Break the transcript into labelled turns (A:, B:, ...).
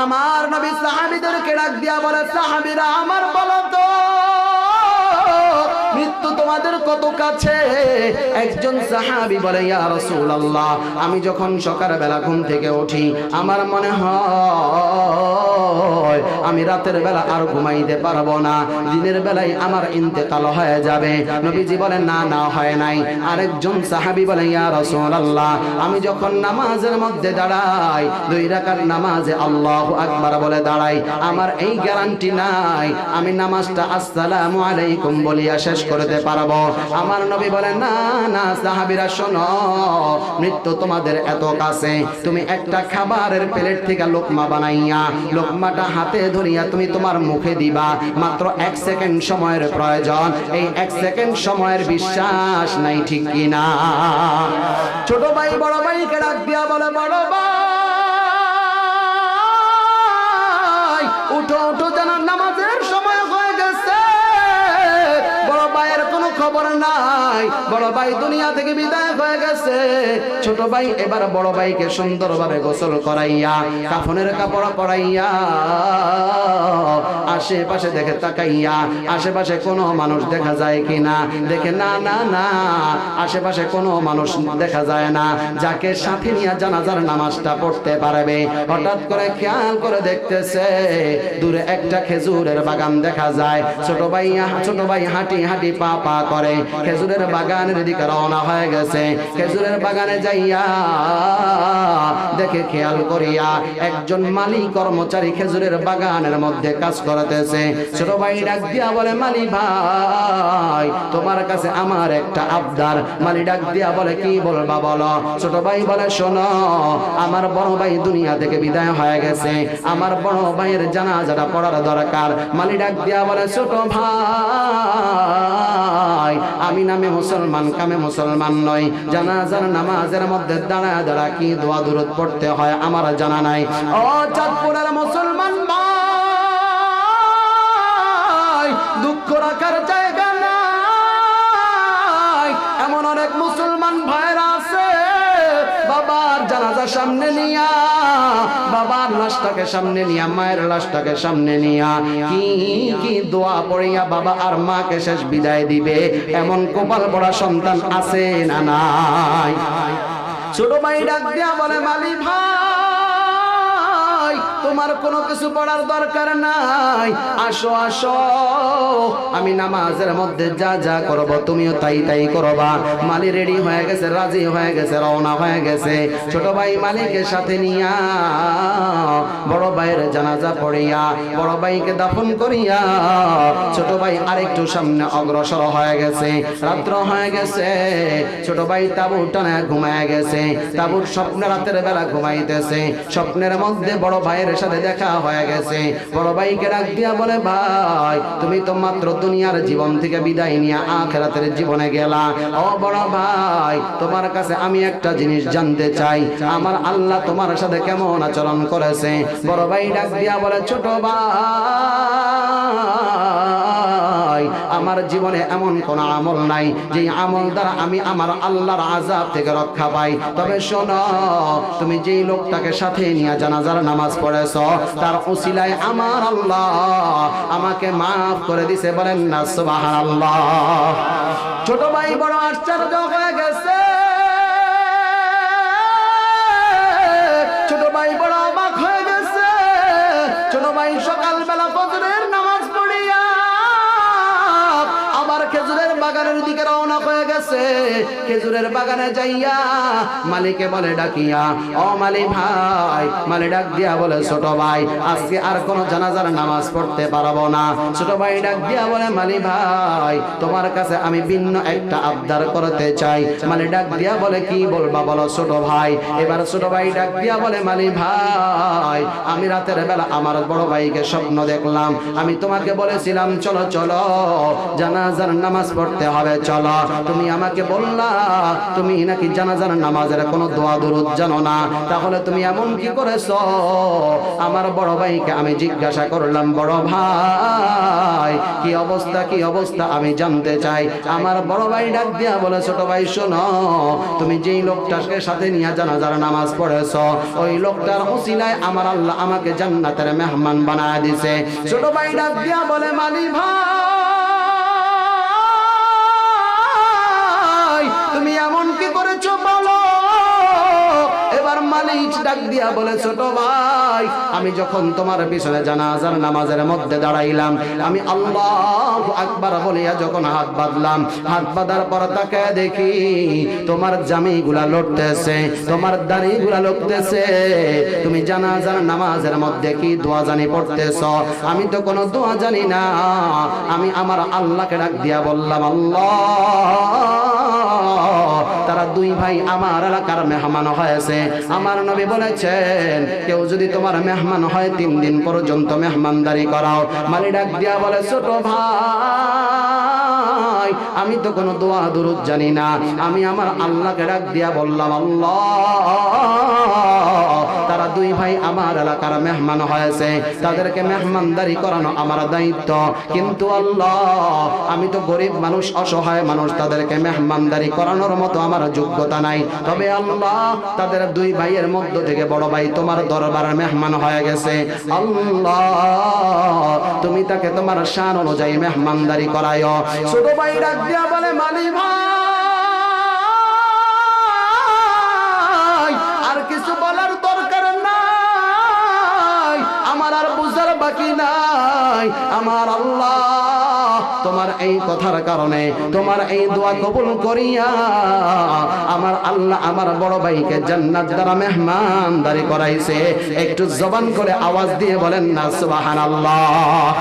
A: আমার নবী সাহাবীদেরকে ডাক দিয়া বলে, সাহাবীরা আমার বলো তো মৃত্যু তোমাদের কত কাছে? একজন সাহাবী বলে, ইয়া রাসূলুল্লাহ, আমি যখন সকালবেলা ঘুম থেকে উঠি আমার মনে হয় আমি রাতের বেলা আর ঘুমাইতে পারবো না, দিনের বেলায় আমার ইন্তেকাল হয়ে যাবে। নবীজি বলেন, না না, হয় নাই। আরেকজন সাহাবী বলে, ইয়া রাসূলুল্লাহ, আমি যখন নামাজের মধ্যে দাঁড়াই, 2 রাকাত নামাজে আল্লাহু আকবার বলে দাঁড়াই, আমার এই গ্যারান্টি নাই আমি নামাজটা আসসালামু আলাইকুম বলিয়া শেষ করতে পারবো। আমার নবী বলেন, না না সাহাবীরা শোনো, মৃত্যু তোমাদের এত কাছে, তুমি একটা খাবারের প্লেট থেকে লোকমা বানাইয়া লোকমাটা হাতে ধরিয়া তুমি তোমার মুখে দিবা, মাত্র 1 সেকেন্ড সময়ের প্রয়োজন। এই 1 সেকেন্ড সময়ের বিশ্বাস নাই, ঠিক কিনা? ছোট ভাই বড় ভাইকে ডাক দিয়া বলে, বড় ভাই উঠো উঠো, যেন নামাজের সময় হয়ে গেছে। বড় ভাইয়ের কোনো খবর নাই, বড় ভাই দুনিয়া থেকে বিদায় হয়ে গেছে। ছোট ভাই এবার বড় ভাইকে সুন্দরভাবে গোসল করাইয়া কাফনের কাপড় পরাইয়া আশেপাশে দেখে তাকাইয়া আশেপাশে কোনো মানুষ দেখা যায় কিনা, দেখে না না না, আশেপাশে কোনো মানুষ দেখা যায় না যাকে সাথে নিয়ে জানাজার নামাজটা পড়তে পারবে। হঠাৎ করে খেয়াল করে দেখতেছে দূরে একটা খেজুরের বাগান দেখা যায়। ছোট ভাই হাঁটি হাঁটি পা পা করে খেজুরের বাগানের দিকে রওনা হয়ে গেছে। খেজুরের বাগানে যাইয়া দেখে খেয়াল করিয়া একজন মালি কর্মচারী খেজুরের বাগানের মধ্যে কাজ করতেছে। ছোট ভাই ডাক দিয়া বলে, মালি ভাই তোমার কাছে আমার একটা আবদার। মালি ডাক দিয়া বলে, কি বলবা বলো। ছোট ভাই বলে, শোনো, আমার বড় ভাই দুনিয়া থেকে বিদায় হয়ে গেছে, আমার বড় ভাইয়ের জানাজাটা পড়ার দরকার। মালি ডাক দিয়া বলে, ছোট ভাই আমি নামে মুসলমান কামে মুসলমান নই, জানাজার নামাজের মধ্যে দাঁড়া দাঁড়া কি দোয়া দুরূদ পড়তে হয় আমার জানা নাই। ও চাঁদপুরের মুসলমান ভাই, দুঃখ রাখার জায়গা নাই। এমন অনেক মুসলমান ভাইরা আছে বাবার জানাজা সামনে নিয়া, বাবার লাশটাকে সামনে নিয়া, মায়ের লাশটাকে সামনে নিয়া কি কি দোয়া পড়িয়া বাবা আর মাকে শেষ বিদায় দিবে। এমন কপাল পড়া সন্তান আছে না নাই? ছোট ভাই ডাক দিয়া বলে, মালি ভাই তোমার কোনো কিছু পড়ার দরকার নাই, আসো আসো, আমি নামাজের মধ্যে যা যা করব তুমিও তাই তাই করবা। মালি রেডি হয়ে গেছে, রাজি হয়ে গেছে, রওনা হয়ে গেছে। ছোট ভাই মালিকের সাথে নিয়া বড় ভাইয়ের জানাজা পড়িয়া বড় ভাইকে দাফন করিয়া ছোট ভাই আরেকটু সামনে অগ্রসর হয়ে গেছে। রাত্র হয়ে গেছে, ছোট ভাই তাঁবু টানে ঘুমায় গেছে। তাঁবুর স্বপ্নে রাতের বেলা ঘুমাইতেছে, স্বপ্নের মধ্যে বড় ভাইয়ের সাথে দেখা হয়ে গেছে। বড় ভাইকে ডাক দিয়া বলে, ভাই তুমি তো মাত্র দুনিয়ার জীবন থেকে বিদায় নিয়ে আখিরাতের জীবনে গেলা। ও বড় ভাই তোমার কাছে আমি একটা জিনিস জানতে চাই, আমার আল্লাহ তোমার সাথে কেমন আচরণ করেছে? বড় ভাই ডাক দিয়া বলে, ছোট ভাই আমার জীবনে এমন কোন আমল নাই যে আমল দ্বারা আমি আমার আল্লাহর আযাব থেকে রক্ষা পাই। তবে শোনো, তুমি যেই লোকটাকে সাথে নিয়ে জানাজার নামাজ পড়েছো তার উসিলায় আমার আল্লাহ আমাকে মাফ করে দিছে। বলেন না সুবহানাল্লাহ। ছোট ভাই বড় আশ্চর্য হয়ে গেছে, ছোট ভাই বড় অবাক হয়ে গেছে। ছোট ভাই সকালবেলা ফজরের নামাজ পড়িয়া আবার খেজুরের বাগানের দিকে রওনা হয়ে গেছে। খেজুরের বাগানে যাইয়া মালিকে বলে ডাকিয়া, ও মালি ভাই। মালি ডাক দিয়া বলে, ছোট ভাই আজকে আর কোন জানাজার নামাজ পড়তে পারবো না। ছোট ভাই ডাক দিয়া বলে, মালি ভাই তোমার কাছে আমি ভিন্ন একটা আবদার করতে চাই। মালি ডাক দিয়া বলে, কি বলবা বলো ছোট ভাই। এবার ছোট ভাই ডাক দিয়া বলে, মালি ভাই আমি রাতের বেলা আমার বড় ভাইকে স্বপ্ন দেখলাম, আমি তোমাকে বলেছিলাম চলো চলো জানাজার নামাজ পড়তে হবে চলো। তুমি আমাকে বললা তুমি নাকি জানাজার নামাজের কোনো দোয়া দরুদ জানো না, তাহলে তুমি এমন কি করেছো? আমার বড় ভাইকে আমি জিজ্ঞাসা করলাম, বড় ভাই কি অবস্থা কি অবস্থা আমি জানতে চাই। আমার বড় ভাই ডাক দিয়া বলে, ছোট ভাই শোনো, তুমি যেই লোকটাকে সাথে নিয়ে জানাজার নামাজ পড়েছো ওই লোকটার উসিলায় আমার আল্লাহ আমাকে জান্নাতের মেহমান বানায় দিছে। ছোট ভাই ডাক দিয়া বলে, মালি ভাই তুমি এমন কি করেছো বলো। এবার মালিক ডাক দিয়া বলে, ছোট ভাই আমি যখন তোমার পিছনে জানাজার নামাজের মধ্যে দাঁড়াইলাম, আমি আল্লাহু আকবার বলিয়া যখন হাত বাঁধলাম, হাত বাঁধার পর তাকে দেখি তোমার জামিগুলা লড়তেছে, তোমার দাড়িগুলা লড়তেছে। তুমি জানাজার নামাজের মধ্যে কি দোয়া জানি পড়তেছ? আমি তো কোনো দোয়া জানি না। আমি আমার আল্লাহকে ডাক দিয়া বললাম, আল্লাহ তারা দুই ভাই আমার এলাকার মেহমান হয়েছে। আমার নবী বলেছেন কেউ যদি তোমার মেহমান হয় 3 দিন পর্যন্ত মেহমানদারি করাও। মালি ডাক দিয়া বলে, ছোট ভাই আমি তো কোনো দোয়া দরুদ জানি না। আমি আমার আল্লাহকে ডাক দিয়া বললাম, আল্লাহ তারা দুই ভাই আমার এলাকার মেহমান হয়েছে, তাদেরকে মেহমানদারি করানো আমার দায়িত্ব। কিন্তু আল্লাহ আমি তো গরিব মানুষ, অসহায় মানুষ, তাদেরকে মেহমানদারি করানোর মতো আমার যোগ্যতা নাই। তবে আল্লাহ তাদের দুই ভাইয়ের মধ্য থেকে বড় ভাই তোমার দরবারে মেহমান হয়ে গেছে, আল্লাহ তুমি তাকে তোমার শান অনুযায়ী মেহমানদারি করায়ো। ছোট ভাই ডাক দিয়া বলে, মালি ভাই আর কিছু বলার দরকার নাই, আমার আর বুঝার বাকি নাই। আমার আল্লাহ তোমার এই কথার কারণে, তোমার এই দোয়া কবুল করিয়া আমার আল্লাহ আমার বড় ভাইকে জান্নাত দ্বারা মেহমানদারি করাইছে। একটু জবান করে আওয়াজ দিয়ে বলেন না সুবহানাল্লাহ।